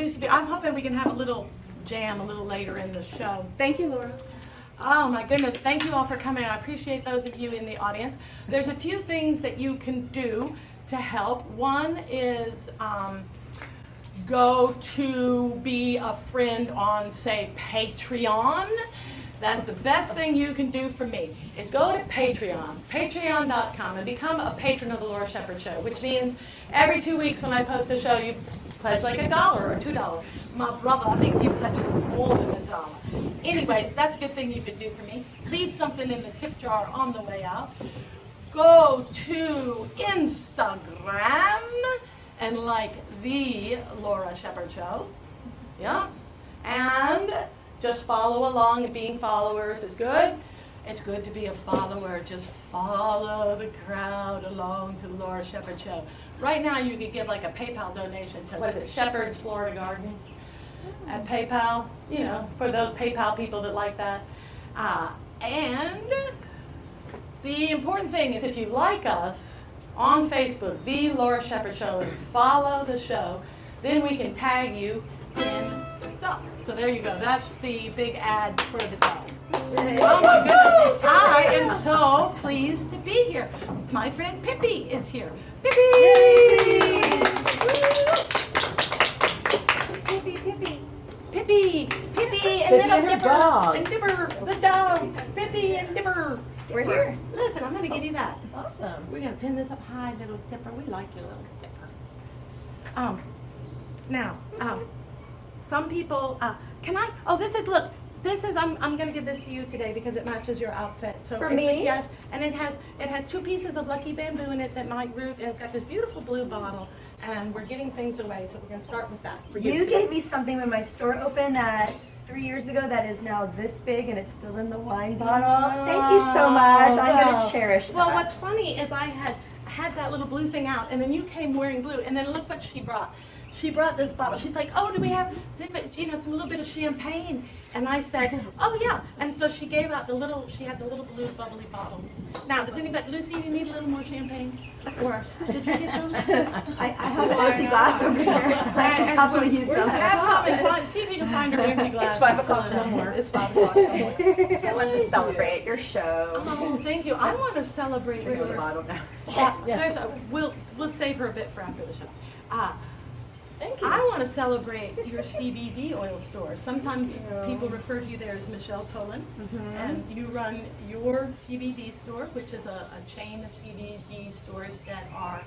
Lucy B. I'm hoping we can have a little jam a little later in the show. Thank you, Laura. Oh my goodness, thank you all for coming. I appreciate those of you in the audience. There's a few things that you can do to help. One is go to be a friend on, say, Patreon. That's the best thing you can do for me, is go to Patreon, patreon.com, and become a patron of the Laura Shepherd Show, which means every 2 weeks when I post a show, you pledge like $1 or $2. My brother, I think he pledges more than $1. Anyways, that's a good thing you could do for me. Leave something in the tip jar on the way out. Go to Instagram and like the Laura Shepherd Show. Yeah. And just follow along, and being followers is good. It's good to be a follower. Just follow the crowd along to the Laura Shepherd Show. Right now you could give like a PayPal donation to, what is it, Shepherd's Florida Garden at PayPal, you know, for those PayPal people that like that. And the important thing is, if you like us on Facebook, The Laura Shepherd Show, and follow the show, then we can tag you in stuff. So there you go. That's the big ad for the day. Oh my goodness. I am so pleased to be here. My friend Pippi is here. Pippi! Pippi, and then her dog. And Dipper, the dog. Pippi and Dipper. We're here. Listen, I'm going to give you that. Awesome. We're going to pin this up high, little Dipper. We like you, little Dipper. Now, some people, I'm going to give this to you today because it matches your outfit. So For me? Yes, and it has 2 pieces of lucky bamboo in it that might root, and it's got this beautiful blue bottle, and we're giving things away, so we're going to start with that. For You today. gave me something when my store opened that 3 years ago that is now this big and it's still in the wine bottle. Thank you so much. I'm going to cherish that. Well, what's funny is I had that little blue thing out, and then you came wearing blue, and then look what she brought. She brought this bottle. She's like, "Oh, do we have some little bit of champagne?" And I said, "Oh yeah." And so she gave out she had the little blue bubbly bottle. Now, does anybody, Lucy, you need a little more champagne? Or did you get some? I have an empty glass over there. I can probably use some. Have some. See if you can find her empty glass. It's 5 o'clock somewhere. It's 5 o'clock somewhere. I want to celebrate your show. Oh, thank you. I want to celebrate There's a your. bottle now. We'll save her a bit for after the show. Thank you. I want to celebrate your CBD oil store. Sometimes people refer to you there as Michelle Tolan, and you run your CBD store, which is a chain of CBD stores that are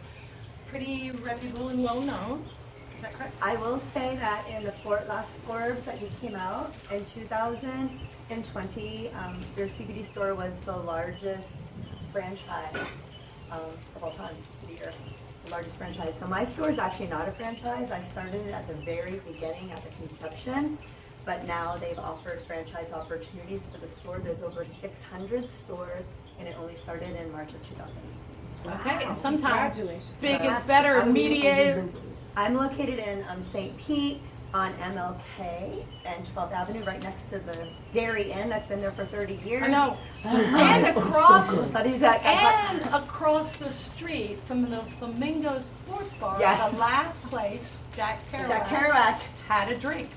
pretty reputable and well known. Is that correct? I will say that in the last Forbes that just came out in 2020, your CBD store was the largest franchise of all time for the year. The largest franchise. So my store is actually not a franchise. I started it at the very beginning, at the conception, but now they've offered franchise opportunities for the store. There's over 600 stores, and it only started in March of 2000. Okay, and sometimes Congratulations. big is better, mediated. I'm located in St. Pete on MLK and 12th Avenue, right next to the Dairy Inn that's been there for 30 years. I know. And across But he's at And across the street from the Flamingo Sports Bar, Yes. the last place Jack Jack Kerouac Kerouac. had a drink.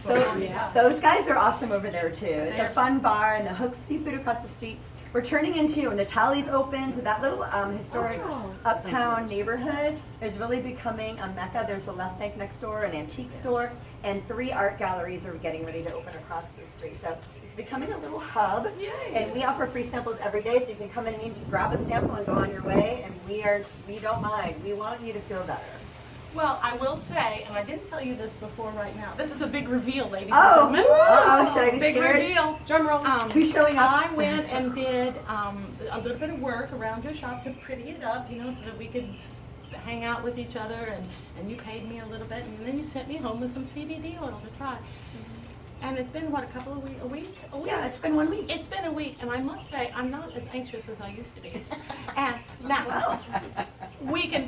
Those guys are awesome over there too. It's a fun bar, and the Hook Seafood across the street. We're turning into Natalie's open, so that little historic uptown neighborhood is really becoming a mecca. There's the Left Bank next door, an antique store, and 3 art galleries are getting ready to open across the street. So it's becoming a little hub, and we offer free samples every day, so you can come in and grab a sample and go on your way. And we don't mind. We want you to feel better. Well, I will say, and I didn't tell you this before right now, this is a big reveal, ladies Oh, and gentlemen. uh-oh, should I be Big scared? reveal. Drum roll. Who's showing up? I went and did a little bit of work around your shop to pretty it up, so that we could hang out with each other, and you paid me a little bit, and then you sent me home with some CBD oil to try. And it's been, what, a week? Yeah, it's been 1 week. It's been a week, and I must say, I'm not as anxious as I used to be. And now,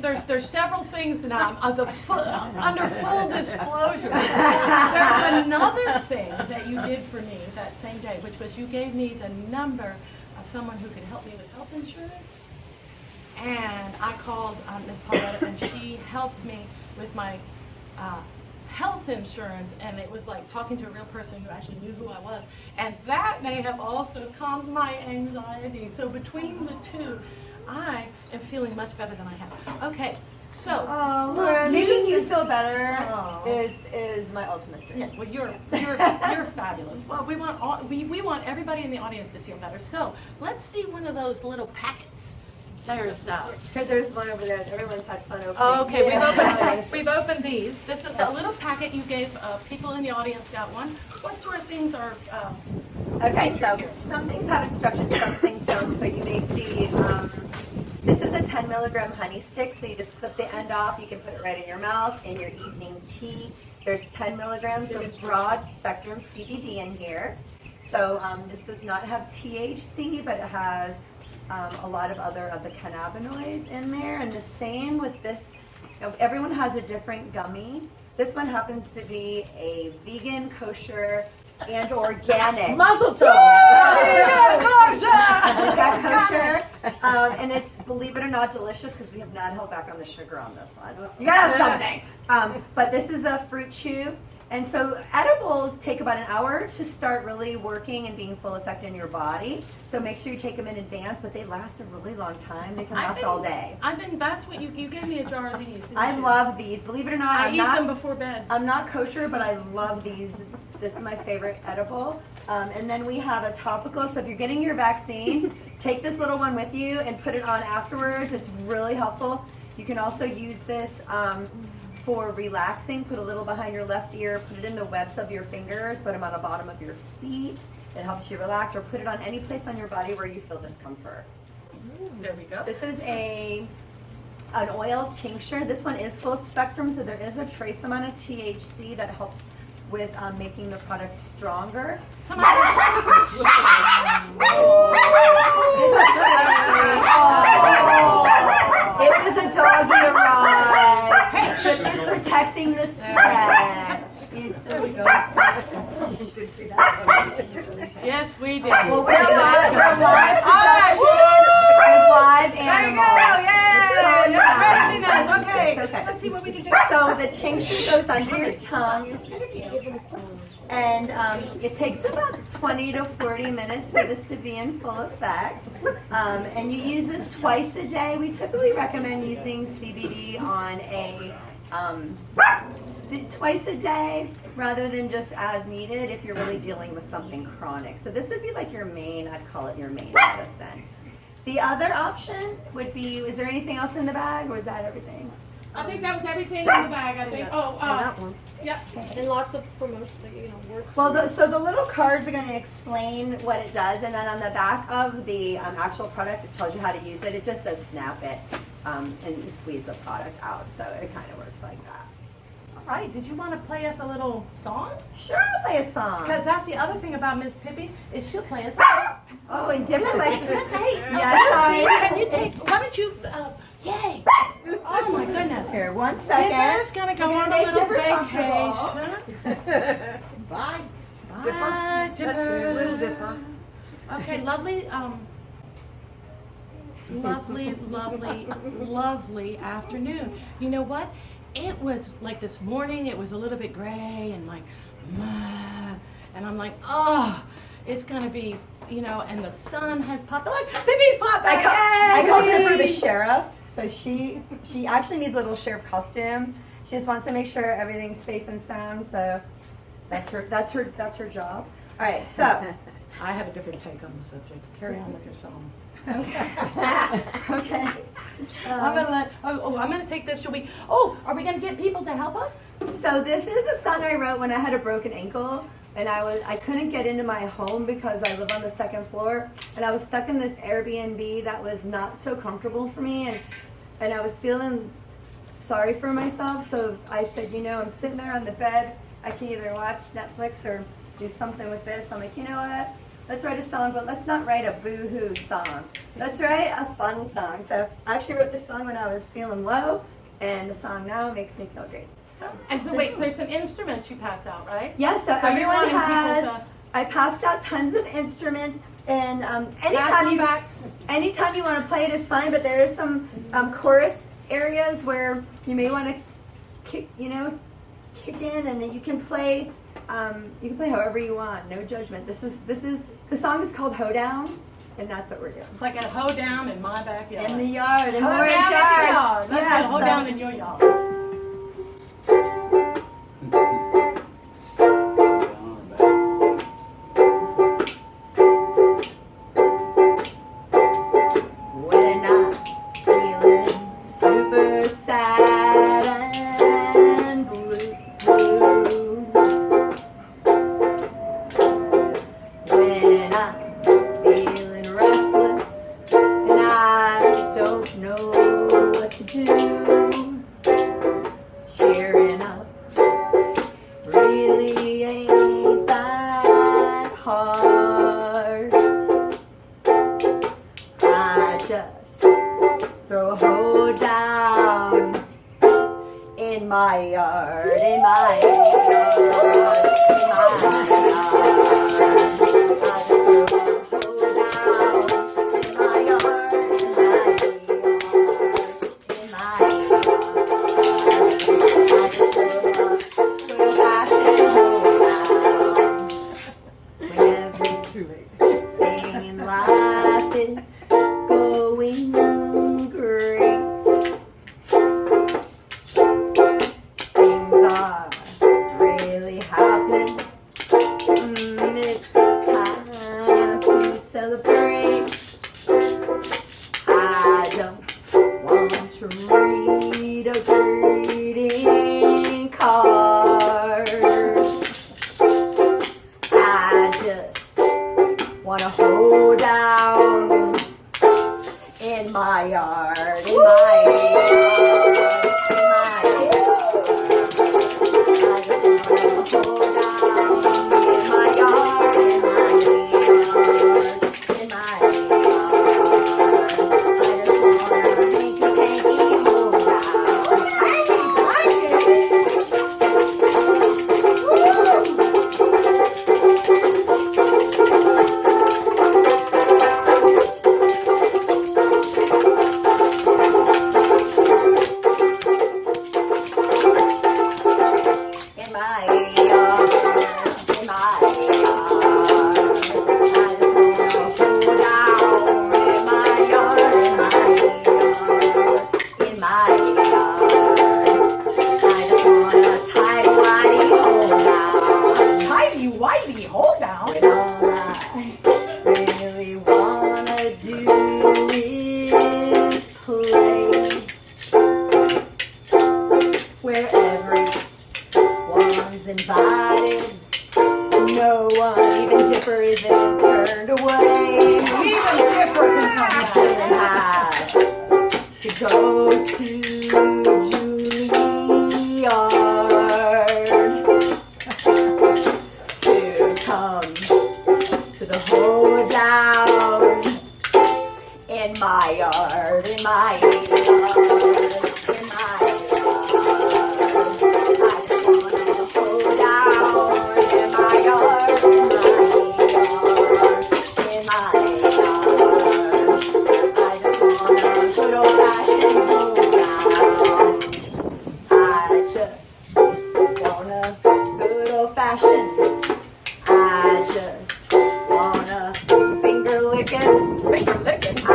there's several things that I'm under full disclosure. There's another thing that you did for me that same day, which was you gave me the number of someone who could help me with health insurance. And I called Ms. Pauletta, and she helped me with my health insurance, and it was like talking to a real person who actually knew who I was. And that may have also calmed my anxiety. So between the two, I am feeling much better than I have. Okay, so. Laura, making you feel better Oh. is my ultimate dream. Yeah, well, you're fabulous. Well, we want everybody in the audience to feel better. So let's see one of those little packets. There's one over there. Everyone's had fun opening. Okay, Yeah. we've opened these. This is a little packet you gave people in the audience got one. What sort of things are? Okay, so some things have instructions, some things don't. So you may see, this is a 10 milligram honey stick. So you just clip the end off. You can put it right in your mouth in your evening tea. There's 10 milligrams of broad spectrum CBD in here. So this does not have THC, but it has a lot of other of the cannabinoids in there. And the same with this. Everyone has a different gummy. This one happens to be a vegan, kosher, and organic. Muzzle We've got kosher, and it's, believe it or not, delicious because we have not held back on the sugar on this one. You gotta have something. But this is a fruit chew. And so edibles take about an hour to start really working and being full effect in your body. So make sure you take them in advance, but they last a really long time. They can last all day. That's what you gave me a jar of these. I love these. Believe it or not, I eat them before bed. I'm not kosher, but I love these. This is my favorite edible. And then we have a topical. So if you're getting your vaccine, take this little one with you and put it on afterwards. It's really helpful. You can also use this for relaxing. Put a little behind your left ear, put it in the webs of your fingers, put them on the bottom of your feet. It helps you relax, or put it on any place on your body where you feel discomfort. There we go. This is an oil tincture. This one is full spectrum, so there is a trace amount of THC that helps with making the product stronger. It was a doggy arrive. It's protecting the set. There we go. Did see that? Yes, we did. Well, we're live. We're live. Live animals. Craziness. Okay. It's okay. Let's see what we can do. So the tincture goes under your tongue. It's going to be and it takes about 20 to 40 minutes for this to be in full effect. And you use this twice a day. We typically recommend using CBD on twice a day rather than just as needed if you're really dealing with something chronic. So this would be like your main, I'd call it your main medicine. The other option would be, is there anything else in the bag, or is that everything? I think that was everything in the bag. I think. that one. Yep. And lots of promotion, words. Well, so the little cards are going to explain what it does, and then on the back of the actual product, it tells you how to use it. It just says snap it, and you squeeze the product out. So it kind of works like that. All right. Did you want to play us a little song? Sure, I'll play a song. Because that's the other thing about Miss Pippi is she'll play a song. Oh, and Dipper likes to That's right. Yes, Can you take? Why don't you? Yay! Oh my goodness. Here, 1 second. Dipper's gonna go on a Make little Dipper vacation. Bye. Bye, Dipper. That's me, little Dipper. Okay, lovely, lovely afternoon. You know what? It was like this morning, it was a little bit gray and like, and I'm like, oh, it's gonna be, and the sun has popped. Look, Pippi's popped back. I call Dipper the sheriff. So she actually needs a little sheriff costume. She just wants to make sure everything's safe and sound. So that's her job. All right. So I have a different take on the subject. Carry on with your song. okay. I'm gonna take this. Are we gonna get people to help us? So this is a song I wrote when I had a broken ankle, and I couldn't get into my home because I live on the second floor, and I was stuck in this Airbnb that was not so comfortable for me, and I was feeling sorry for myself. So I said, I'm sitting there on the bed. I can either watch Netflix or do something with this. I'm like, you know what? Let's write a song, but let's not write a boo-hoo song. Let's write a fun song. So I actually wrote this song when I was feeling low, and the song now makes me feel great. So wait, there's some instruments you passed out, right? Yes, so you're everyone wanting has. people to I passed out tons of instruments, and anytime you want to play it is fine. But there is some chorus areas where you may want to kick in, and then you can play however you want. No judgment. The song is called Hoedown, and that's what we're doing. It's like a hoedown in my backyard. In the yard, in Hoedown Laura's in the yard. yard. Let's Yes, go hoedown in your yard. When I'm feeling super sad and blue, when I'm feeling restless and I don't know what to do, cheering up really ain't that hard. I just throw a hoe down in my yard, in my yard, in my yard. I just throw a hoe down in my yard, in my yard, I just throw a fashion hoe down when everything in life is going great. Things are really happening. It's time to celebrate. I don't want to read a greeting card. I just wanna hold down in my yard, in my yard, in my yard. I just wanna hold down in my yard, in my yard, in my yard. I just wanna hanky hold down. In my yard, in my yard, I just wanna hold down in my yard, in my yard. I just wanna tidy-whitey hold down. Tighty-whitey hoedown. When all I really wanna do is play, where everyone's invited, no one, even Dipper, isn't turned away. Even Dipper can come I didn't back. have to go to Juilliard to come to the hoedown in my yard, in my yard, in my yard. I just wanna hold down in my yard, in my yard. I just wanna good old-fashioned hold down. I just wanna good old-fashioned. I just wanna finger licking. Finger licking. I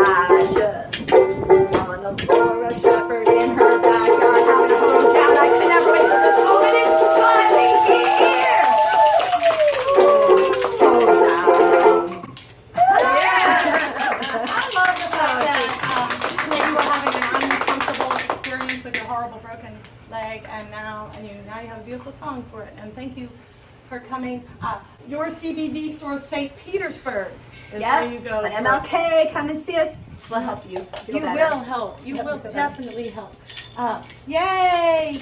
just wanna Laura Shepherd in her backyard having a home down. I can never wait for this moment. It's finally here. Hold down. I love the fact that you were having an uncomfortable experience with your horrible broken leg, and now you have a beautiful song for it. And thank you for coming. Your CBD store, St. Petersburg, is where you go. But MLK, come and see us. We'll help you. feel You better. will help. You Yep, will feel better. definitely help. Yay!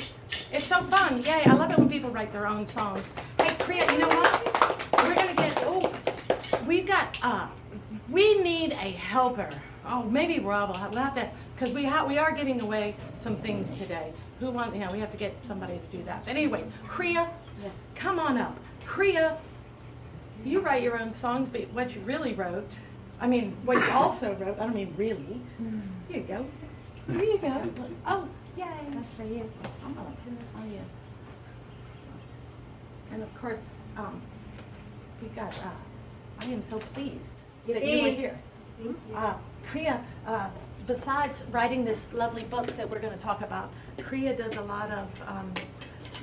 It's so fun. Yay! I love it when people write their own songs. Hey, Priya, you know what? We're gonna get. We've got. We need a helper. Oh, maybe Rob will have. We'll have to, because we are giving away some things today. Who want? We have to get somebody to do that. But anyways, Priya, Yes. come on up. Priya, you write your own songs, but what you really wrote. I mean, what you also wrote. I don't mean really. Here you go. Here you go. Oh, yay. That's for you. I'm gonna pin this on you. And of course, we got, I am so pleased that you were here. Kriya, besides writing this lovely book that we're going to talk about, Kriya does a lot of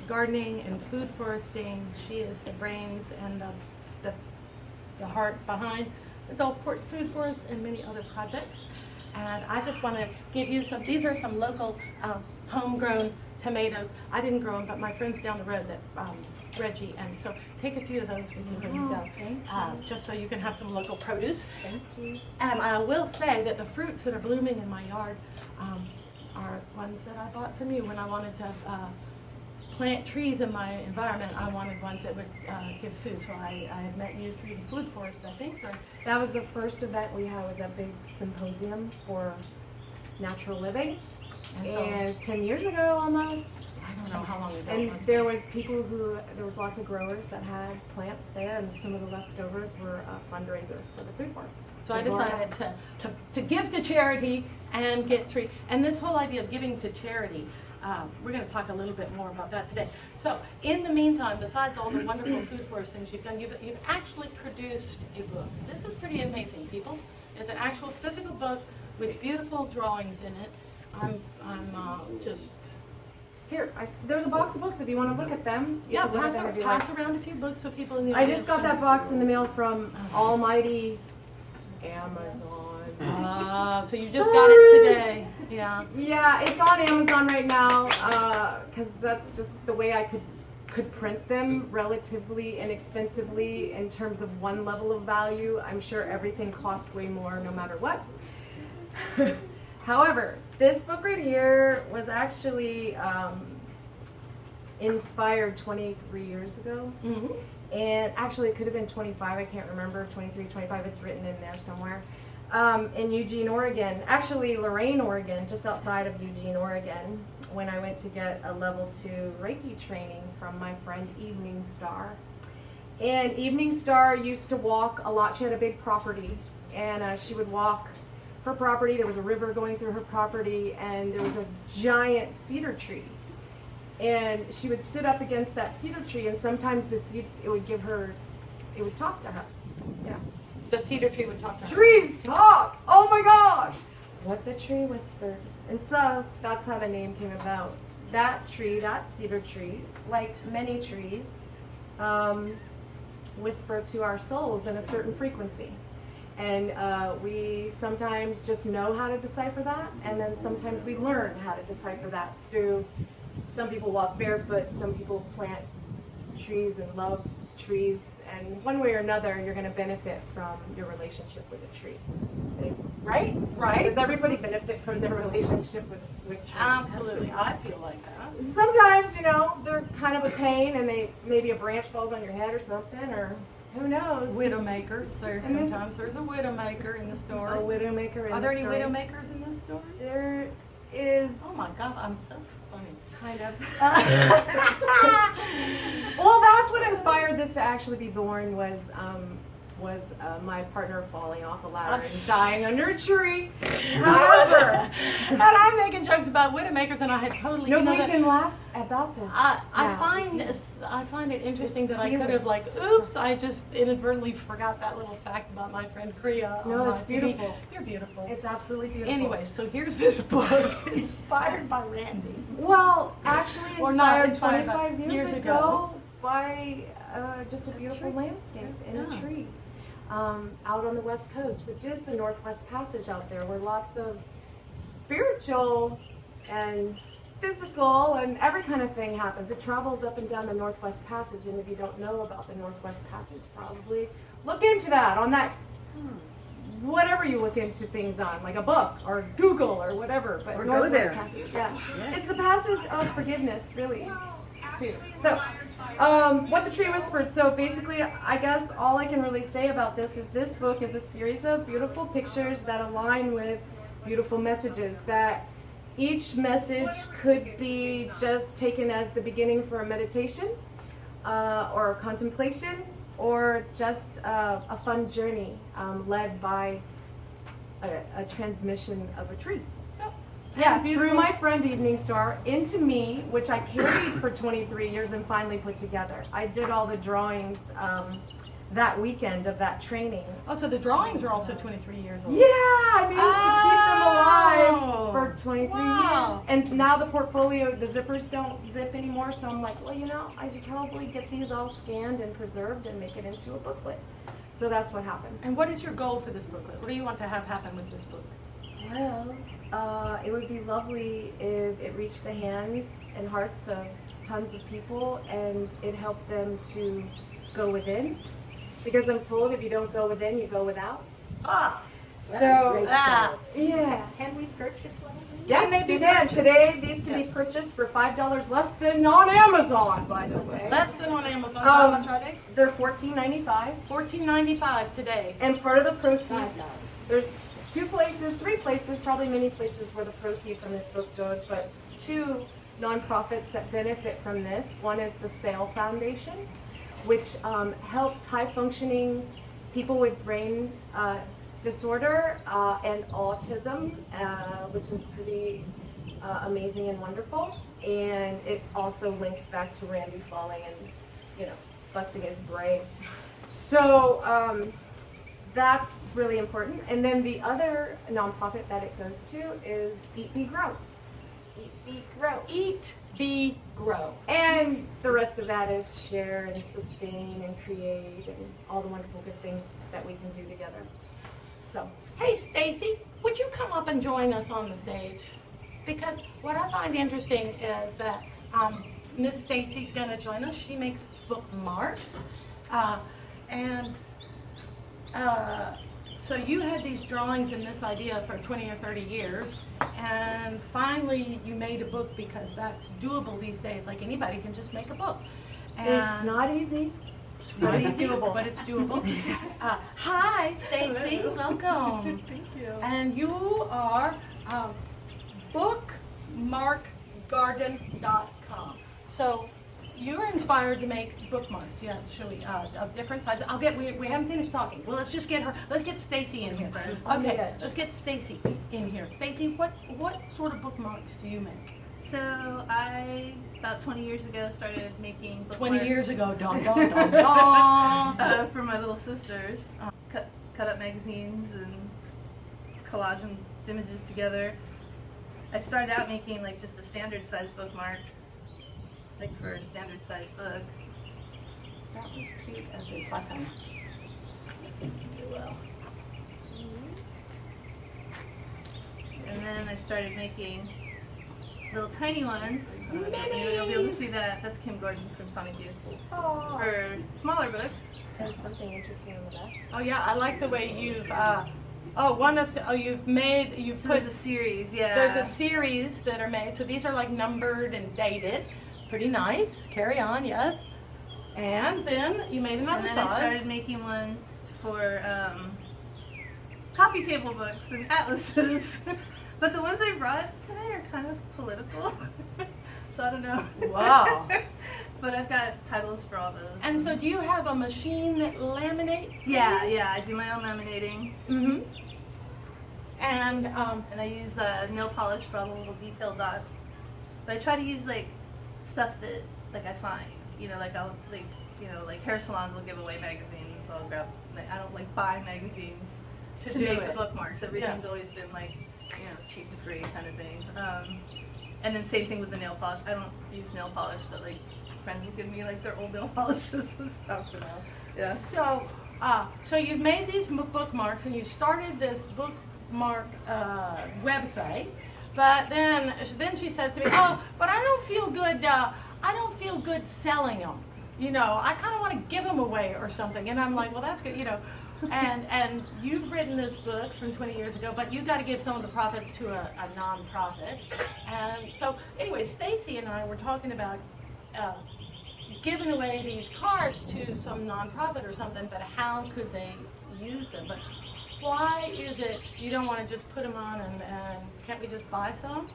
gardening and food foresting. She is the brains and the heart behind the Gulfport Food Forest and many other projects. And I just want to give you some, these are some local homegrown tomatoes. I didn't grow them, but my friends down the road that Reggie, and so take a few of those with you when you go, just so you can have some local produce. Thank you. And I will say that the fruits that are blooming in my yard are ones that I bought from you when I wanted to plant trees in my environment. I wanted ones that would give food, so I had met you through the food forest, I think. Or, That was the first event we had, was that big symposium for natural living. and so, And it's 10 years ago almost. I don't know how long ago it And was. there was lots of growers that had plants there, and some of the leftovers were a fundraiser for the food forest. So I decided to give to charity and get three. And this whole idea of giving to charity, we're going to talk a little bit more about that today. So in the meantime, besides all the wonderful food forest things you've done, you've actually produced a book. This is pretty amazing, people. It's an actual physical book with beautiful drawings in it. I'm just... Here, there's a box of books if you want to look at them. You Yeah, can look at them if you like. pass around a few books so people in the I audience just got can- that box in the mail from almighty Amazon. So you just got it today. Yeah. Yeah, it's on Amazon right now because that's just the way I could print them relatively inexpensively in terms of one level of value. I'm sure everything costs way more no matter what. However, this book right here was actually inspired 23 years ago. Mm-hmm. And actually, it could have been 25. I can't remember. 23, 25. It's written in there somewhere. In Eugene, Oregon. Actually, Lorain, Oregon, just outside of Eugene, Oregon, when I went to get a level 2 Reiki training from my friend Evening Star. And Evening Star used to walk a lot. She had a big property, and she would walk her property. There was a river going through her property, and there was a giant cedar tree. And she would sit up against that cedar tree, and sometimes it would talk to her. Yeah. The cedar tree would talk to her. Trees talk! Oh my gosh! What the tree whispered. And so that's how the name came about. That tree, that cedar tree, like many trees, whisper to our souls in a certain frequency. And we sometimes just know how to decipher that, and then sometimes we learn how to decipher that through, some people walk barefoot, some people plant trees and love trees, and one way or another you're going to benefit from your relationship with a tree. Right? Right. Does everybody benefit from their relationship with trees? Absolutely. I feel like that. Sometimes, they're kind of a pain, and maybe a branch falls on your head or something, or who knows? Widowmakers. And this- There's a widowmaker in the store. A widowmaker in Are the there any story. widowmakers in this store? There is Oh my God, I'm so funny. kind of. Well, that's what inspired this to actually be born was my partner falling off a ladder and dying under a tree. However, And I'm making jokes about widowmakers, and I had totally. nobody that- can laugh about this. I now. I find it interesting It's that I could have oops, I just inadvertently forgot that little fact about my friend Kriya. No, on it's my TV. beautiful. You're beautiful. It's absolutely beautiful. Anyway, so here's this book inspired by Randy. Well, actually Or not inspired inspired, 25 but years years ago by just a beautiful tree. landscape in Yeah. a tree. Out on the West Coast, which is the Northwest Passage out there, where lots of spiritual and physical and every kind of thing happens. It travels up and down the Northwest Passage, and if you don't know about the Northwest Passage, probably look into that on that, whatever you look into things on, like a book or Google or whatever. But Or go Northwest there. Passage, yeah. Yes. It's the passage of forgiveness, really, too. So, what the tree whispered. So basically, I guess all I can really say about this is this book is a series of beautiful pictures that align with beautiful messages. That each message could be just taken as the beginning for a meditation, or a contemplation, or just a fun journey led by a transmission of a tree. Yeah, beautiful. through my friend Evening Star into me, which I carried for 23 years and finally put together. I did all the drawings that weekend of that training. Oh, so the drawings are also 23 years old. Yeah, I managed to keep them Oh, alive for 23 wow. years. And now the portfolio, the zippers don't zip anymore, so I'm like, well, you know, I should probably get these all scanned and preserved and make it into a booklet. So that's what happened. And what is your goal for this booklet? What do you want to have happen with this book? Well, it would be lovely if it reached the hands and hearts of tons of people and it helped them to go within. Because I'm told if you don't go within, you go without. Ah, So, ah. yeah. Can we purchase one of these? Yes, they be you can. purchased? Today, these can Yes. be purchased for $5 less than on Amazon, by the way. Less than on Amazon. So how Um, much are they? They're $14.95. $14.95 today. And part of the proceeds, $5. there's 3 places, probably many places where the proceed from this book goes, but 2 nonprofits that benefit from this. One is the SAIL Foundation, which helps high-functioning people with brain disorder and autism, which is pretty amazing and wonderful. And it also links back to Randy falling and, you know, busting his brain. So that's really important. And then the other nonprofit that it goes to is Eat, Be, Grow. Eat, Be, Grow. Eat, be, grow. And the rest of that is share and sustain and create and all the wonderful good things that we can do together. So, Hey, Stacy, would you come up and join us on the stage? Because what I find interesting is that Miss Stacy's going to join us. She makes bookmarks. So you had these drawings and this idea for 20 or 30 years, and finally you made a book because that's doable these days. Like anybody can just make a book. And it's not easy. not but it's easy, doable. but it's doable. Hi, Stacy. Welcome. Thank you. And you are bookmarkgarden.com. So you're inspired to make bookmarks. Yeah, should we of different sizes? We haven't finished talking. Well, let's just get her. Let's get Stacy in here. On the Okay, edge. let's get Stacy in here. Stacy, what sort of bookmarks do you make? So I, about 20 years ago, started making bookmarks. 20 years ago, dun dun dun dun. For my little sisters. Cut up magazines and collage them images together. I started out making like just a standard size bookmark, like for a standard size book. That was cute as a button. Well. And then I started making little tiny ones. You'll be able to see that. That's Kim Gordon from Sonic Youth. Oh, For smaller books. and something interesting on the back. Oh yeah, I like the way you've you've So put there's a series, yeah. there's a series that are made. So these are like numbered and dated. Pretty nice. Carry on, yes. And then you made And another then I started size. making ones for coffee table books and atlases. But the ones I brought today are kind of political. So I don't know. Wow. But I've got titles for all those. And so do you have a machine that laminates? yeah, I do my own laminating. Mm-hmm. And And I use nail polish for all the little detailed dots. But I try to use like stuff that like I find. You know, like I'll like hair salons will give away magazines, so I'll grab. I don't like buy magazines To to do make it. the bookmarks. Everything's Yeah. always been like cheap to free kind of thing. And then same thing with the nail polish. I don't use nail polish, but like friends will give me like their old nail polishes and stuff. You know. Yeah. so you've made these bookmarks and you started this bookmark website, but then she says to me, "Oh, but I don't feel good. I don't feel good selling them. You know, I kind of want to give them away or something." And I'm like, "Well, that's good. You know." And you've written this book from 20 years ago, but you've got to give some of the profits to a nonprofit. And so, anyway, Stacy and I were talking about giving away these cards to some nonprofit or something, but how could they use them? But why is it you don't want to just put them on and can't we just buy some?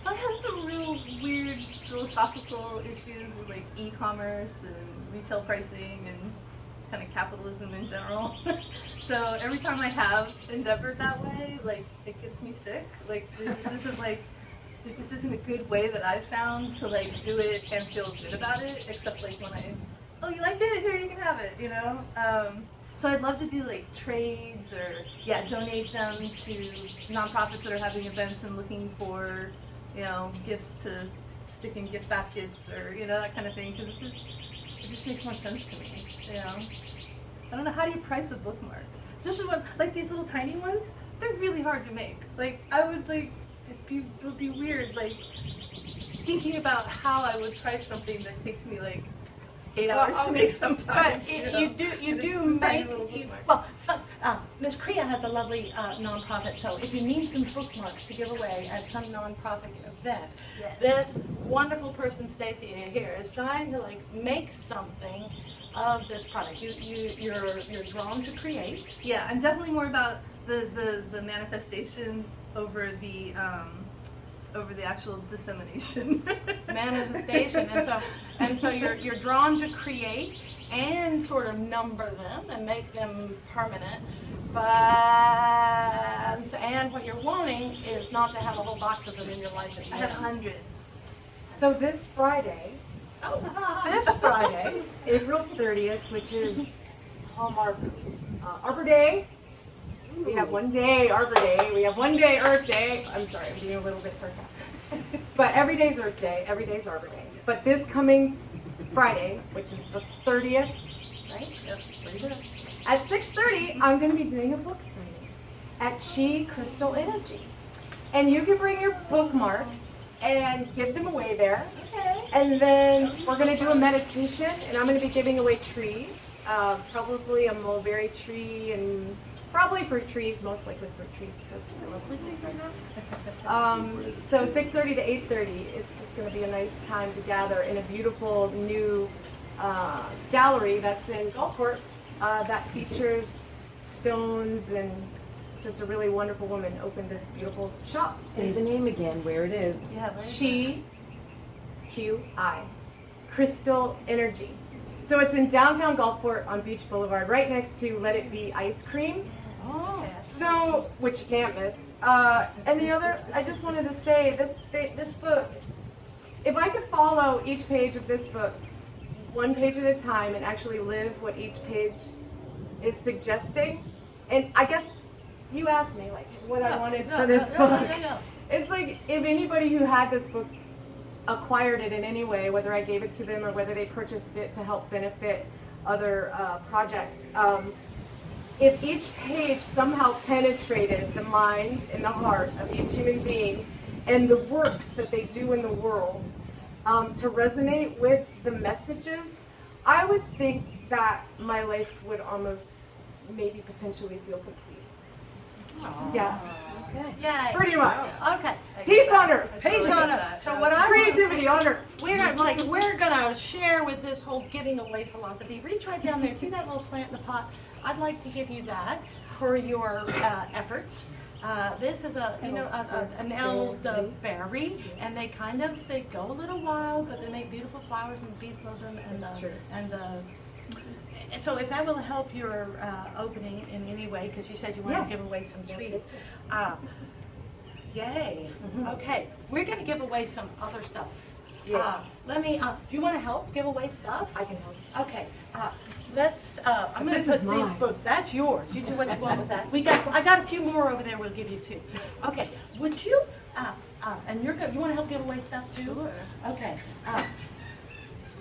So I have some real weird philosophical issues with like e-commerce and retail pricing and kind of capitalism in general. So every time I have endeavored that way, like it gets me sick. Like there just isn't a good way that I've found to like do it and feel good about it, except like when oh, you liked it? Here, you can have it, you know? So I'd love to do like trades or, donate them to nonprofits that are having events and looking for, gifts to stick in gift baskets or, that kind of thing, because it just makes more sense to me, I don't know, how do you price a bookmark? Especially when, like these little tiny ones, they're really hard to make. Like, I would like, it would be weird, like, thinking about how I would price something that takes me like 8 hours to make sometimes. But you do make. Miss Kriya has a lovely nonprofit. So if you need some bookmarks to give away at some nonprofit event, this wonderful person Stacy here is trying to like make something of this product. You're drawn to create. Yeah, I'm definitely more about the manifestation over the actual dissemination. Manifestation, and so you're drawn to create and sort of number them and make them permanent. And what you're wanting is not to have a whole box of them in your life at the I end. have hundreds. So this Friday, April 30th, which is Hallmark Arbor Day. We have one day Arbor Day. We have one day Earth Day. I'm sorry, I'm being a little bit sarcastic. But every day's Earth Day. Every day's Arbor Day. But this coming Friday, which is the 30th, right? Yep. Pretty sure. At 6:30, I'm going to be doing a book signing at Chi Crystal Energy. And you can bring your bookmarks and give them away there. Okay. And then we're going to do a meditation, and I'm going to be giving away trees. Probably a mulberry tree and probably fruit trees, most likely fruit trees because I love fruit trees right now. So 6:30 to 8:30, it's just going to be a nice time to gather in a beautiful new gallery that's in Gulfport that features stones, and just a really wonderful woman opened this beautiful shop. Say the name again, where it is. Yeah, Chi, Q-I, Crystal Energy. So it's in downtown Gulfport on Beach Boulevard, right next to Let It Be Ice Cream. Oh. So, which you can't miss. And the other, I just wanted to say, this book, if I could follow each page of this book, one page at a time, and actually live what each page is suggesting, and I guess you asked me like what I wanted for this book. No. It's like if anybody who had this book acquired it in any way, whether I gave it to them or whether they purchased it to help benefit other projects, if each page somehow penetrated the mind and the heart of each human being and the works that they do in the world to resonate with the messages, I would think that my life would almost maybe potentially feel complete. Yeah. Yay. Pretty much. Okay. Peace on earth. Peace on earth. So what I Creativity on earth. we're gonna share with this whole giving away philosophy. Reach right down there. See that little plant in the pot? I'd like to give you that for your efforts. This is an elderberry, and they go a little wild, but they make beautiful flowers, and the bees love them. So if that will help your opening in any way, because you said you wanted to give away some trees, yay. Okay, we're going to give away some other stuff. Yeah. Do you want to help give away stuff? I can help. Okay, I'm going to This is put these mine. books, that's yours. You do what you want with that. I got a few more over there, we'll give you two. Okay, would you, and you want to help give away stuff too? Sure. Okay.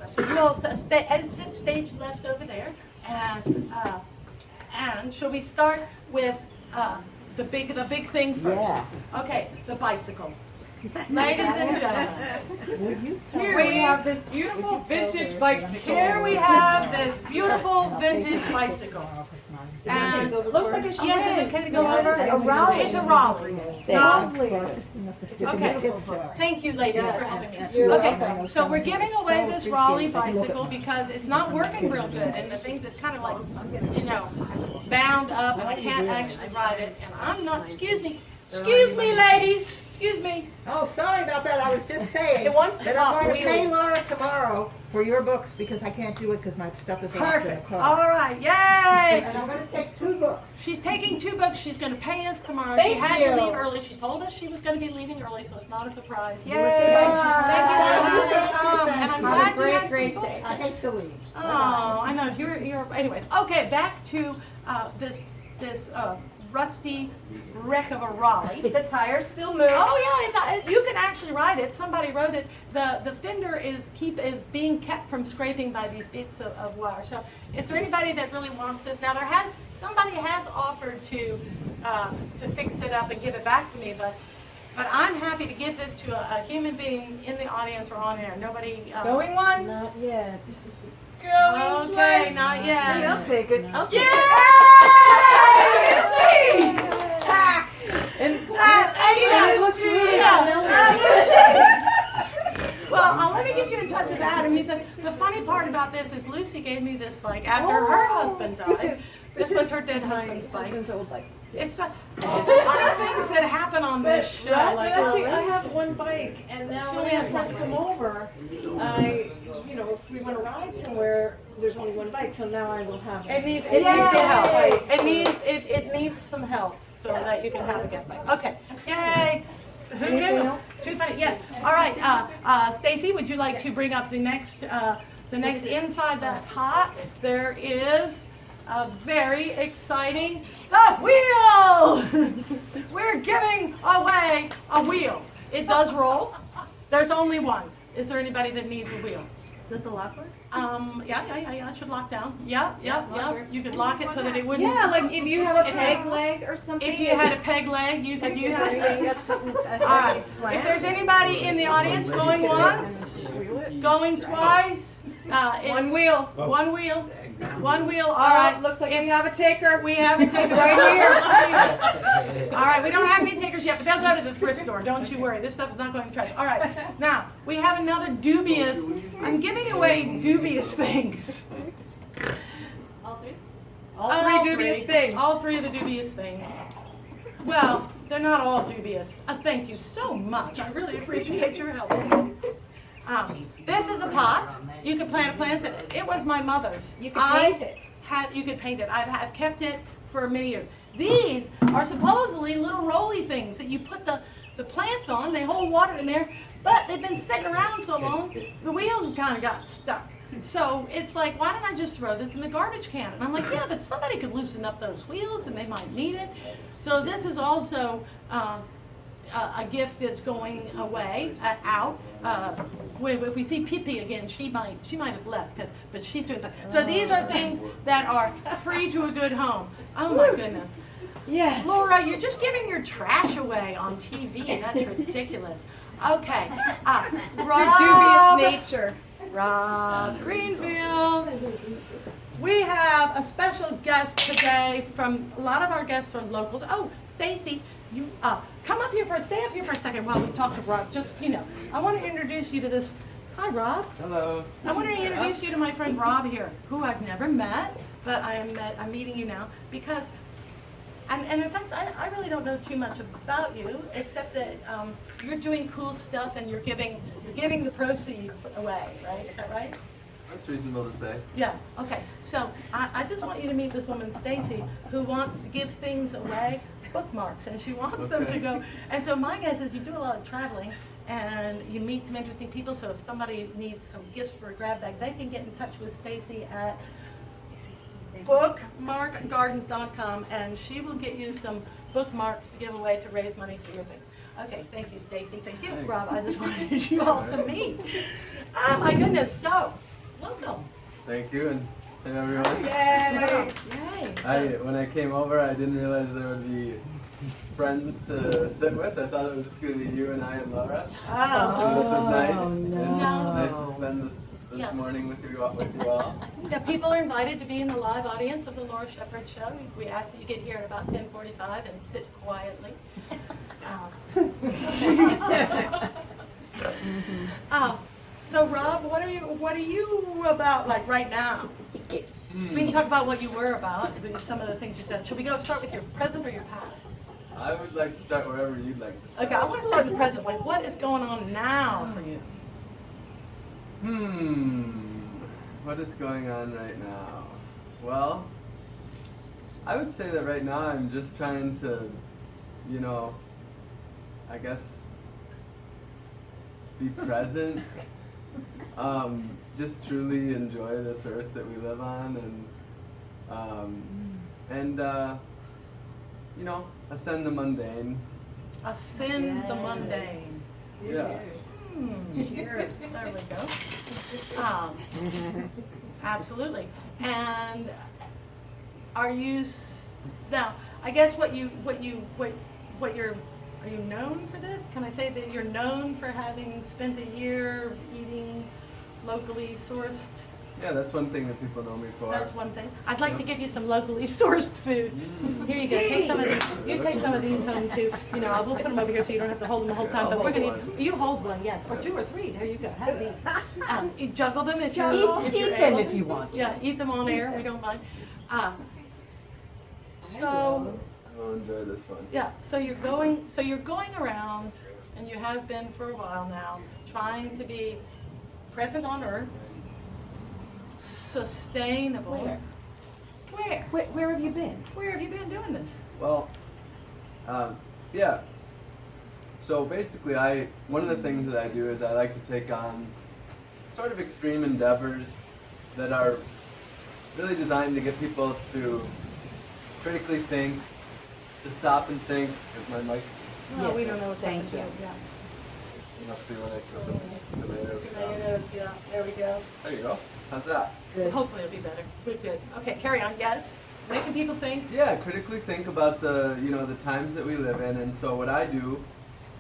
So you all exit stage left over there, and shall we start with the big thing first? Yeah. Okay, the bicycle. Ladies and gentlemen, Here we have this beautiful vintage bicycle. here we have this beautiful vintage bicycle. And It looks like a chalet. yes, it's okay to go over. A Raleigh. It's a Raleigh. Lovely. Okay, thank you ladies for Yes. having me. You're Okay, welcome. so we're giving away this Raleigh bicycle because it's not working real good, and the things, it's kind of like, bound up, and I can't actually ride it, and I'm not, excuse me ladies, excuse me. Oh, sorry about that. I was just saying It wants to that pop I'm going to pay wheels. Laura tomorrow for your books because I can't do it because my stuff is locked in the Perfect, car. all right, yay! Yay! And I'm gonna take 2 books. She's taking 2 books. She's going to pay us tomorrow. She Thank had you. to leave early. She told us she was going to be leaving early, so it's not a surprise. Yay! Thank Thank you you. so much for coming. And I'm Have a glad you great, had some great books. day. I hate to leave. Oh, I know. You're. Anyways, okay. Back to this rusty wreck of a Raleigh. The tires still move. Oh yeah, you can actually ride it. Somebody wrote it. The fender is being kept from scraping by these bits of wire. So, is there anybody that really wants this? Now somebody has offered to fix it up and give it back to me, but I'm happy to give this to a human being in the audience or on air. Nobody. Going once. Not yet. Going Okay, twice. not yet. I'll take it. I'll take Well, let me get you in touch with Adam. He said the funny part about this is Lucy gave me this bike after her husband died. This was her dead husband's bike. husband's old bike. It's the funny things that happen on this show. Like, Actually, I have one bike, and now She when only my has friends one come over, if we want to ride somewhere, there's only one bike, so now I will have It needs Yes. help. It needs some help so that you can have a guest bike. Okay. Yay. Who knew? Too funny. Yes. All right. Stacy, would you like to bring up the next inside that pot? There is a very exciting wheel. We're giving away a wheel. It does roll. There's only one. Is there anybody that needs a wheel? Does the lock work? Yeah. It should lock down. Yeah. You could lock it so that it wouldn't. Yeah, like if you have a If peg leg or something. If you had a peg leg, you could use it. it. All right. If there's anybody in the audience going once, going twice, it's One wheel. One wheel. One wheel. All right. Looks like we It's- have a taker. We have a taker right here. All right. We don't have any takers yet, but they'll go to the thrift store. Don't you worry. This stuff is not going to trash. All right. Now we have another dubious. I'm giving away dubious things. All 3? All three dubious things. All 3 of the dubious things. Well, they're not all dubious. Thank you so much. I really appreciate your help. This is a pot. You could plant it. It was my mother's. You could paint it. You could paint it. I've kept it for many years. These are supposedly little rolly things that you put the plants on. They hold water in there, but they've been sitting around so long, the wheels kind of got stuck. So it's like, why don't I just throw this in the garbage can? And I'm like, yeah, but somebody could loosen up those wheels and they might need it. So this is also a gift that's going away, out. If we see Pippi again, she might have left, but she's doing that. So these are things that are free to a good home. Oh my goodness. Yes. Laura, you're just giving your trash away on TV. That's ridiculous. Okay. Your Rob, dubious nature. Rob Greenfield. We have a special guest today from a lot of our guests are locals. Oh, Stacy, you come up here stay up here for a second while we talk to Rob. Just, I want to introduce you to this. Hi, Rob. Hello. I want to introduce you to my friend Rob here, who I've never met, but I'm meeting you now because, and in fact, I really don't know too much about you, except that you're doing cool stuff and you're giving the proceeds away, right? Is that right? That's reasonable to say. Yeah, okay. So I just want you to meet this woman, Stacy, who wants to give things away, bookmarks, and she wants them to Okay. go. And so my guess is you do a lot of traveling and you meet some interesting people. So if somebody needs some gifts for a grab bag, they can get in touch with Stacy at bookmarkgardens.com and she will get you some bookmarks to give away to raise money for your thing. Okay, thank you, Stacy. Thank you, Thanks. Rob. I just wanted you all to meet. Oh my goodness. So, welcome. Thank you, and hey everyone. Yay. Yay. When I came over, I didn't realize there would be friends to sit with. I thought it was just going to be you and I and Laura. So this is nice. It's nice to spend this Yeah. morning with you all. Yeah, people are invited to be in the live audience of the Laura Shepherd Show. We ask that you get here at about 10:45 and sit quietly. So Rob, what are you about like right now? We can talk about what you were about, some of the things you've done. Should we start with your present or your past? I would like to start wherever you'd like to start. Okay, I want to start in the present. Like, what is going on now for you? What is going on right now? Well, I would say that right now I'm just trying to, you know, I guess, be present. Just truly enjoy this earth that we live on, and you know, ascend the mundane. Ascend the mundane. Yeah. Cheers. There we go. Absolutely. And are you now? I guess what you're are you known for this? Can I say that you're known for having spent a year eating locally sourced? Yeah, that's one thing that people know me for. That's one thing. I'd like to give you some locally sourced food. Here you go. Take some of these. You take some of these home too. You know, we'll put them over here so you don't have to hold them the whole time. But we're gonna. You hold one, yes, or two or three. There you go. Have these. You juggle them if you're. Eat you're them able. if you want to. Yeah, eat them on air. We don't mind. So I'll enjoy this one. yeah. So you're going around, and you have been for a while now, trying to be present on Earth. Sustainable. Where have you been? Where have you been doing this? Well, yeah. So basically, one of the things that I do is I like to take on sort of extreme endeavors that are really designed to get people to critically think, to stop and think. Is my mic? Well, we don't know what thank that is. you. Yeah. It must be when I said the tomatoes. Tomatoes, yeah. There we go. There you go. How's that? Hopefully it'll be better. Good. Okay, carry on. Yes. Making people think. Yeah, critically think about the times that we live in, and so what I do,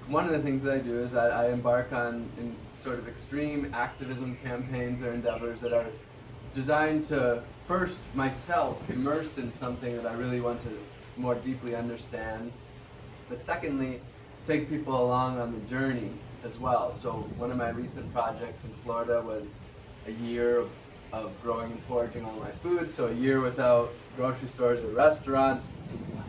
one of the things that I do is that I embark on in sort of extreme activism campaigns or endeavors that are designed to first myself immerse in something that I really want to more deeply understand, but secondly, take people along on the journey as well. So one of my recent projects in Florida was a year of growing and foraging all my food, so a year without grocery stores or restaurants.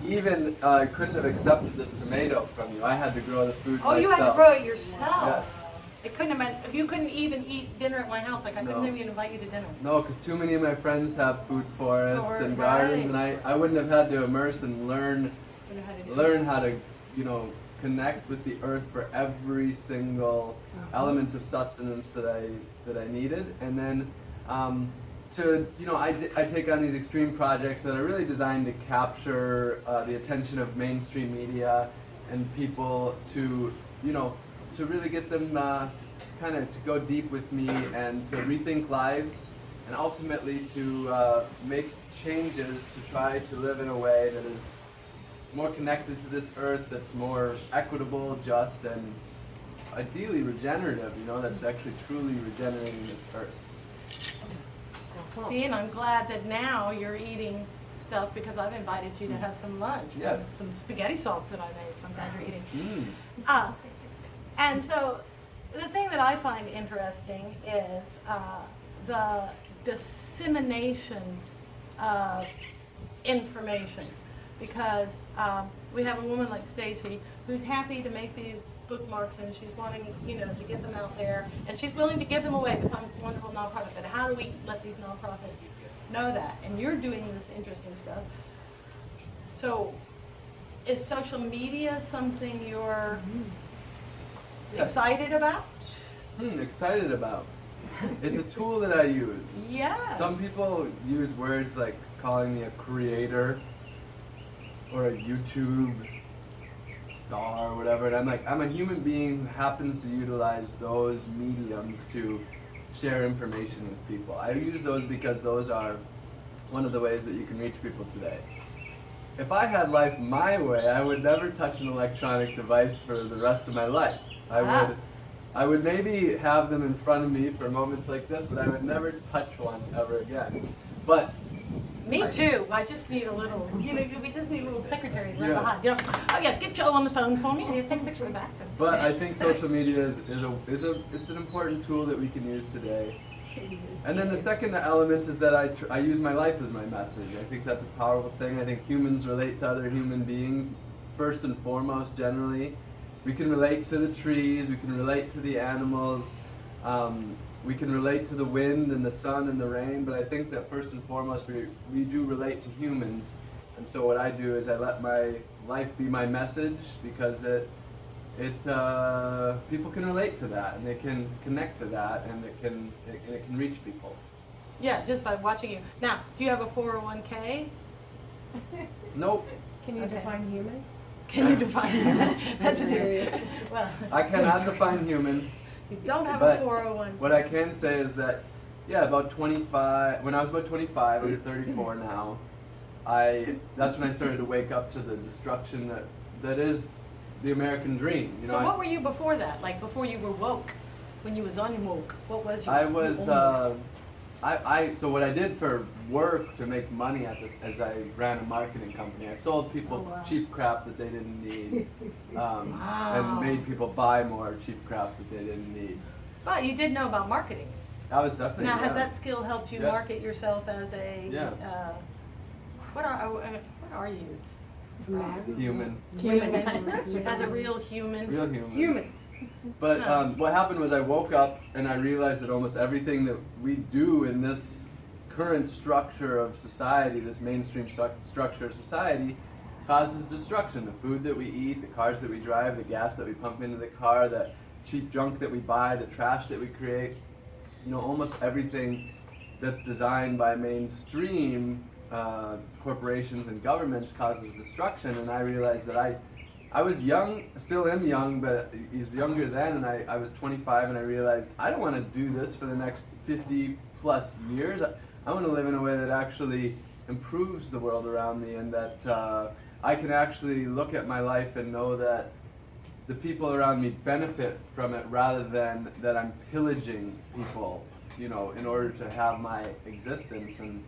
Even I couldn't have accepted this tomato from you. I had to grow the food Oh, myself. you had to grow it yourself. Yes. It couldn't have meant you couldn't even eat dinner at my house. Like I couldn't No. even invite you to dinner. No, because too many of my friends have food forests and Right. gardens, and I wouldn't have had to immerse and learn You know how to do learn how to, connect with the earth for every single element of sustenance that I needed, and then I take on these extreme projects that are really designed to capture the attention of mainstream media and people to really get them kind of to go deep with me and to rethink lives and ultimately to make changes to try to live in a way that is more connected to this earth, that's more equitable, just, and ideally regenerative, that's actually truly regenerating this earth. See, and I'm glad that now you're eating stuff because I've invited you to have some lunch. Yes. Some spaghetti sauce that I made, so I'm glad you're eating. Mm. And so the thing that I find interesting is the dissemination of information. Because we have a woman like Stacy who's happy to make these bookmarks and she's wanting, to get them out there, and she's willing to give them away to some wonderful nonprofit. But how do we let these nonprofits know that? And you're doing this interesting stuff. So, is social media something you're Yes. excited about? Excited about. It's a tool that I use. Yes. Some people use words like calling me a creator or a YouTube star or whatever, and I'm like, I'm a human being who happens to utilize those mediums to share information with people. I use those because those are one of the ways that you can reach people today. If I had life my way, I would never touch an electronic device for the rest of my life. I would maybe have them in front of me for moments like this, but I would never touch one ever again. But Me too. I just need a little, we just need a little secretary to Yeah. behind. Oh yes, get Joe on the phone for me and take a picture of that. But I think social media is an important tool that we can use today. And then the second element is that I use my life as my message. I think that's a powerful thing. I think humans relate to other human beings first and foremost. Generally, we can relate to the trees. We can relate to the animals. We can relate to the wind and the sun and the rain. But I think that first and foremost we do relate to humans. And so what I do is I let my life be my message, because people can relate to that, and they can connect to that, and it can reach people. Yeah, just by watching you. Now, do you have a 401k? Nope. Can you Okay. define human? Can you define human? That's Curious. Well, I cannot define human. you don't have But a 401k. What I can say is that, yeah, about 25, when I was about 25, I'm 34 now, that's when I started to wake up to the destruction that is the American dream. You know, So what were you before that? Like before you were woke? When you was unwoke? What was you? I was, so what I did for work to make money as I ran a marketing company, I sold people cheap crap that they didn't need, and made people buy more cheap crap that they didn't need. But you did know about marketing. I was definitely, Now, has yeah. that skill helped you Yes. market yourself as a? Yeah. What are you? Human. Human. As a real human. Real human. Human. But what happened was I woke up and I realized that almost everything that we do in this current structure of society, this mainstream structure of society, causes destruction. The food that we eat, the cars that we drive, the gas that we pump into the car, the cheap junk that we buy, the trash that we create, you know, almost everything that's designed by mainstream corporations and governments causes destruction. And I realized that I was young, still am young, but I was younger then, and I was 25, and I realized I don't want to do this for the next 50 plus years. I want to live in a way that actually improves the world around me, and that I can actually look at my life and know that the people around me benefit from it, rather than that I'm pillaging people, you know, in order to have my existence. And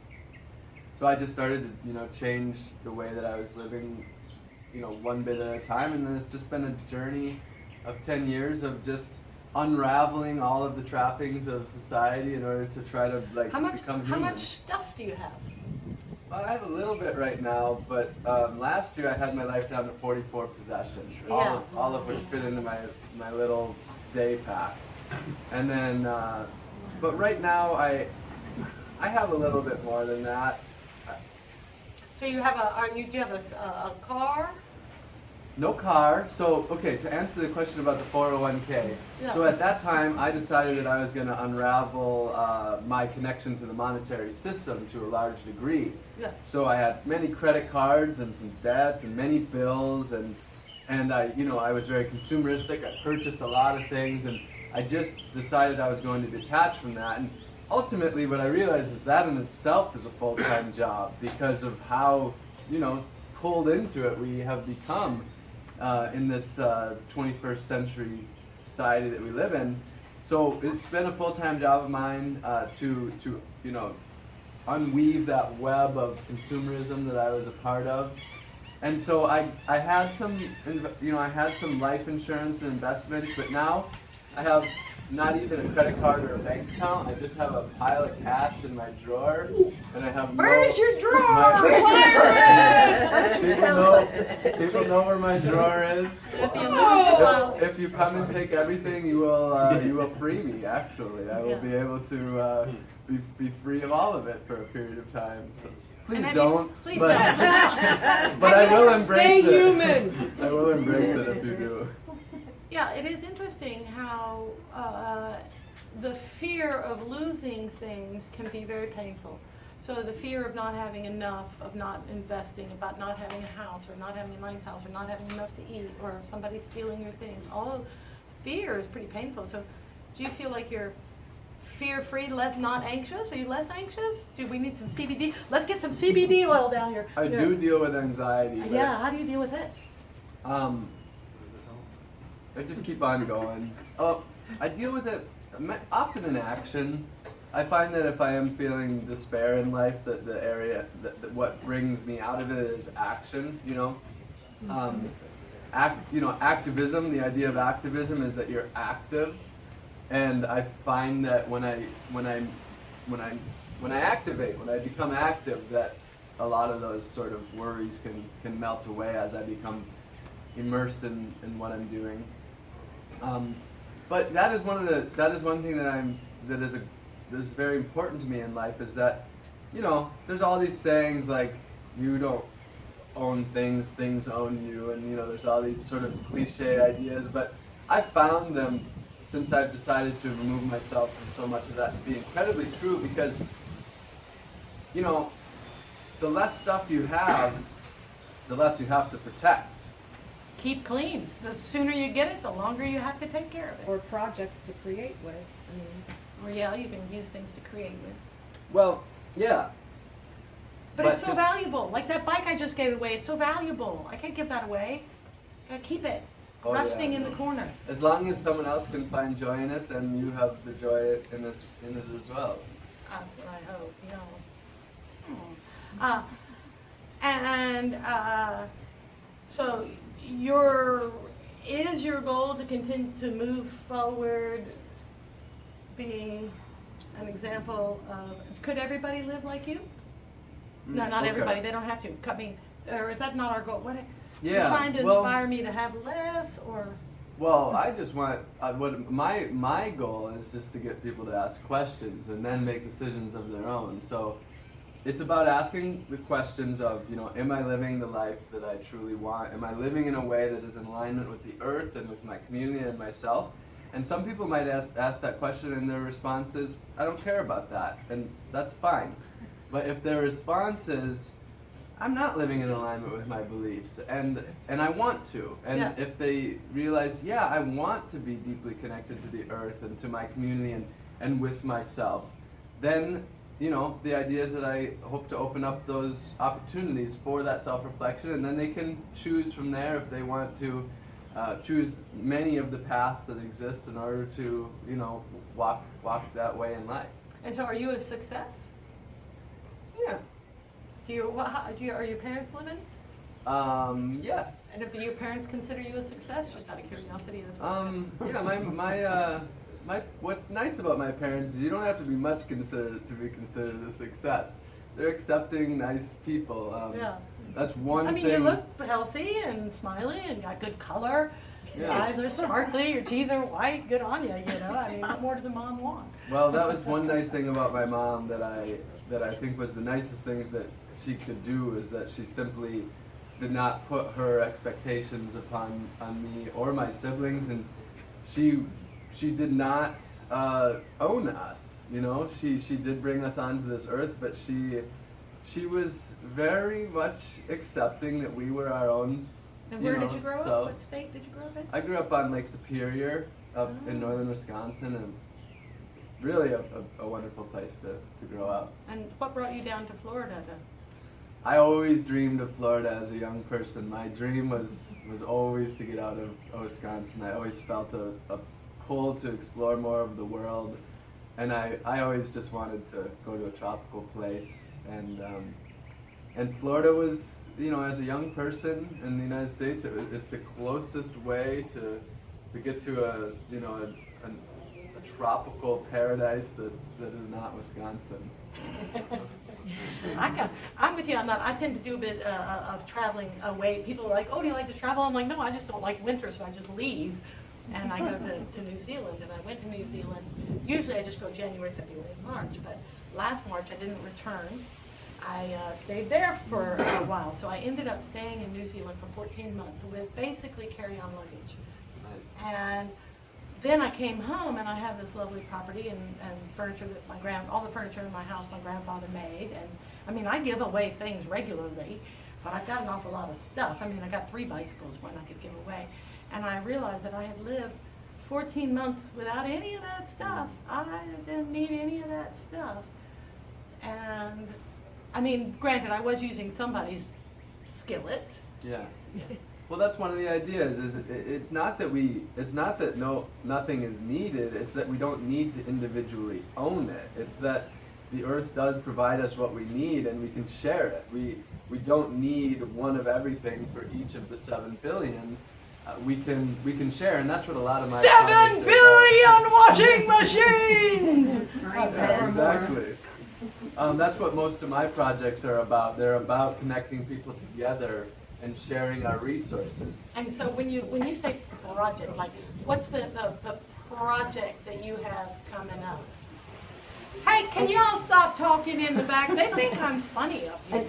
so I just started to, you know, change the way that I was living, you know, one bit at a time. And then it's just been a journey of 10 years of just unraveling all of the trappings of society in order to try to, like, become human. How much stuff do you have? Well, I have a little bit right now, but last year I had my life down to 44 possessions, Yeah. all of which fit into my little day pack. And then, but right now I have a little bit more than that. So you have do you have a car? No car. So, okay, to answer the question about the 401k. Yeah. So at that time, I decided that I was going to unravel my connection to the monetary system to a large degree. Yeah. So I had many credit cards and some debt and many bills, and I, you know, I was very consumeristic. I purchased a lot of things, and I just decided I was going to detach from that. And ultimately, what I realized is that in itself is a full-time job, because of how, you know, pulled into it we have become in this 21st century society that we live in. So it's been a full-time job of mine to you know, unweave that web of consumerism that I was a part of. And so I had some, you know, I had some life insurance and investments, but now I have not even a credit card or a bank account. I just have a pile of cash in my drawer, and I have Where's your drawer? People know where my drawer is. If you come and take everything, you will free me. Actually, I will be able to be free of all of it for a period of time. So please don't. Please but, don't. but I will embrace Stay it. human. I will embrace it if you do. Yeah, it is interesting how the fear of losing things can be very painful. So the fear of not having enough, of not investing, about not having a house, or not having a nice house, or not having enough to eat, or somebody stealing your things. All of fear is pretty painful. So do you feel like you're fear-free, not anxious? Are you less anxious? Do we need some CBD? Let's get some CBD oil down here. I do deal with anxiety. But Yeah, how do you deal with it? I just keep on going. I deal with it often in action. I find that if I am feeling despair in life, that the area that what brings me out of it is action. You know, activism. The idea of activism is that you're active, and I find that when I activate, when I become active, that a lot of those sort of worries can melt away as I become immersed in what I'm doing. But that is one thing that is very important to me in life, is that, you know, there's all these sayings like, you don't own things, things own you, and there's all these sort of cliche ideas, but I found them since I've decided to remove myself from so much of that to be incredibly true, because the less stuff you have, the less you have to protect. Keep clean. The sooner you get it, the longer you have to take care of it. Or projects to create with. I mean, Or yeah, you can use things to create with. Well, yeah. But it's so just- valuable. Like that bike I just gave away, it's so valuable. I can't give that away. Gotta keep it. Oh, Rusting yeah. in the corner. As long as someone else can find joy in it, then you have the joy in it as well. That's what I hope, So is your goal to continue to move forward, being an example of, could everybody live like you? No, not Okay. everybody, they don't have to. I mean, or is that not our goal? What, Yeah. you're trying to well, inspire me to have less, or? Well, I just want what my goal is just to get people to ask questions and then make decisions of their own. So it's about asking the questions of, am I living the life that I truly want? Am I living in a way that is in alignment with the earth and with my community and myself? And some people might ask that question and their response is, I don't care about that, and that's fine. But if their response is, I'm not living in alignment with my beliefs, and I want to. And Yeah. if they realize, yeah, I want to be deeply connected to the earth and to my community and with myself, then, the idea is that I hope to open up those opportunities for that self-reflection, and then they can choose from there if they want to choose many of the paths that exist in order to, walk that way in life. And so are you a success? Yeah. Are your parents living? Yes. And do your parents consider you a success? Just out of curiosity, that's what's Yeah, my what's nice about my parents is you don't have to be much considered to be considered a success. They're accepting, nice people. Yeah. That's one I mean, thing. you look healthy and smiley and got good color. Your Yeah. eyes are sparkly, your teeth are white. Good on you, I mean, what more does a mom want? Well, that was one nice thing about my mom that I think was the nicest things that she could do, is that she simply did not put her expectations on me or my siblings, and she did not own us. She did bring us onto this earth, but she was very much accepting that we were our own. And where did you grow up? selves. What state did you grow up in? I grew up on Lake Superior, up in northern Wisconsin, and really a wonderful place to grow up. And what brought you down to Florida to? I always dreamed of Florida as a young person. My dream was always to get out of Wisconsin. I always felt a pull to explore more of the world, and I always just wanted to go to a tropical place. And Florida was, as a young person in the United States, it's the closest way to get to a tropical paradise that is not Wisconsin. I'm with you on that. I tend to do a bit of traveling away. People are like, oh, do you like to travel? I'm like, no, I just don't like winter, so I just leave. And I go to New Zealand, and I went to New Zealand. Usually I just go January, February, March, but last March I didn't return. I stayed there for a while, so I ended up staying in New Zealand for 14 months with basically carry-on luggage. Nice. And then I came home, and I have this lovely property and furniture that all the furniture in my house my grandfather made. And I mean, I give away things regularly, but I've got an awful lot of stuff. I mean, I got 3 bicycles when I could give away. And I realized that I had lived 14 months without any of that stuff. I didn't need any of that stuff. And I mean, granted, I was using somebody's skillet. Yeah. Well, that's one of the ideas. It's not that nothing is needed. It's that we don't need to individually own it. It's that the earth does provide us what we need, and we can share it. We don't need one of everything for each of the 7 billion. We can share, and that's what a lot of my 7 billion washing machines! Yeah, exactly. That's what most of my projects are about. They're about connecting people together and sharing our resources. And so when you say project, like, what's the project that you have coming up? Hey, can you all stop talking in the back? They think I'm funny up here.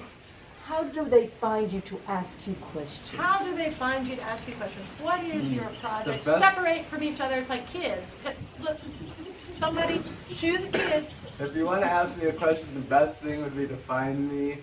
How do they find you to ask you questions? How do they find you to ask you questions? What is your project? best- Separate from each other. It's like kids. Look, somebody shoo the kids. If you want to ask me a question, the best thing would be to find me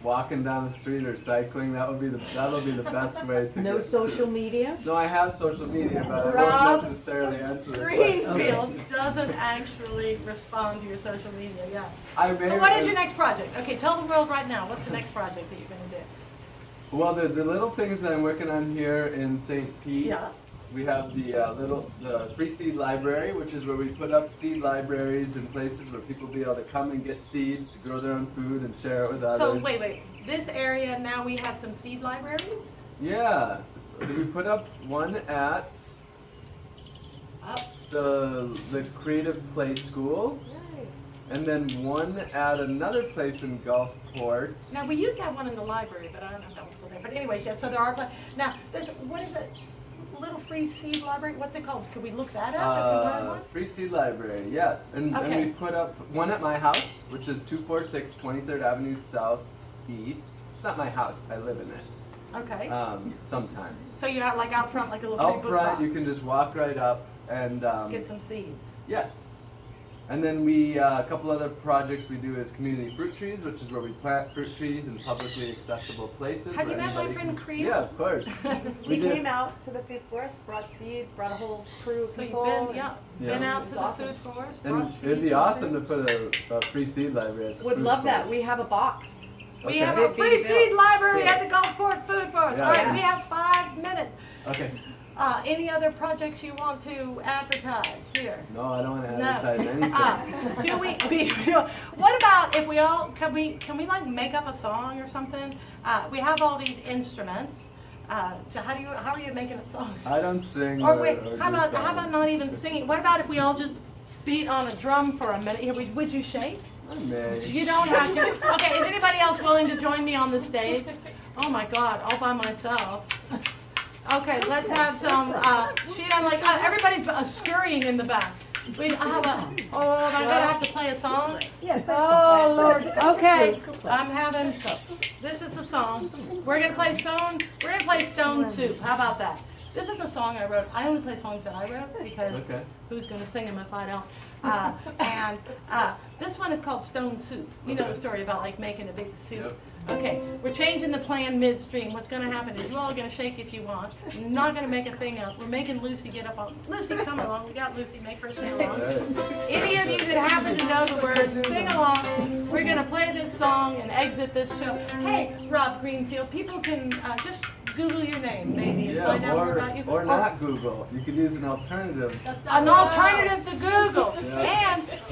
walking down the street or cycling. That'll be the best way to No get social media? No, I have social media, but I Rob won't necessarily answer the question. Greenfield doesn't actually respond to your social media. Yeah. I may So what is your next project? Okay, tell the world right now. What's the next project that you're going to do? Well, the little things that I'm working on here in St. Pete. Yeah. We have the free seed library, which is where we put up seed libraries in places where people be able to come and get seeds to grow their own food and share it with others. So wait. This area now we have some seed libraries. Yeah, we put up one at the Creative Play School, and then one at another place in Gulfport. Now we used to have one in the library, but I don't know if that was still there. But anyways, yeah. So there are. Now this, what is it? Little free seed library. What's it called? Could we look that up if you wanted one? Free Seed Library, yes. And Okay. we put up one at my house, which is 246 23rd Avenue Southeast. It's not my house, I live in it. Okay. Sometimes. So you're out like out front, like a little free Out book front, box. you can just walk right up and Get some seeds. yes. And then we a couple other projects we do is community fruit trees, which is where we plant fruit trees in publicly accessible places. Have where you met my anybody friend can- Creel? Yeah, of course. We did. came out to the food forest, brought seeds, brought a whole crew of So you've people. been, and yeah, Yeah. been out It's to the awesome. food forest, And brought it'd seeds be and awesome to everything. put a free seed library at the Would food love that. forest. We have a box. We Okay. have a It'd be free built. seed library Yeah. at the Gulfport Food Forest. Yeah. All right, Yeah. we have 5 minutes. Okay. Any other projects you want to advertise here? No, I don't want to No. advertise anything. Do we? What about if we all can we like make up a song or something? We have all these instruments. So how are you making up songs? I don't sing. Or wait, or how do about songs. not even singing? What about if we all just beat on a drum for a minute? Here, would you shake? I may. You don't have to. Okay, is anybody else willing to join me on the stage? Oh my God, all by myself. Okay, let's have some. Everybody's scurrying in the back. I'm gonna have to play a song. Yeah. Oh Lord. Okay, This is the song. We're gonna play Stone Soup. How about that? This is a song I wrote. I only play songs that I wrote because Okay. who's gonna sing them if I don't? This one is called Stone Soup. You know the story about like making a big soup. Yep. Okay, we're changing the plan midstream. What's going to happen is you all are going to shake if you want. You're not going to make a thing up. We're making Lucy get up on. Lucy, come along. We got Lucy. Make her sing along. Any of you that happen to know the words, sing along. We're going to play this song and exit this show. Hey, Rob Greenfield, people can just Google your name maybe and find out more about you. Or not Google. You could use an alternative. An alternative to Google. Yeah. And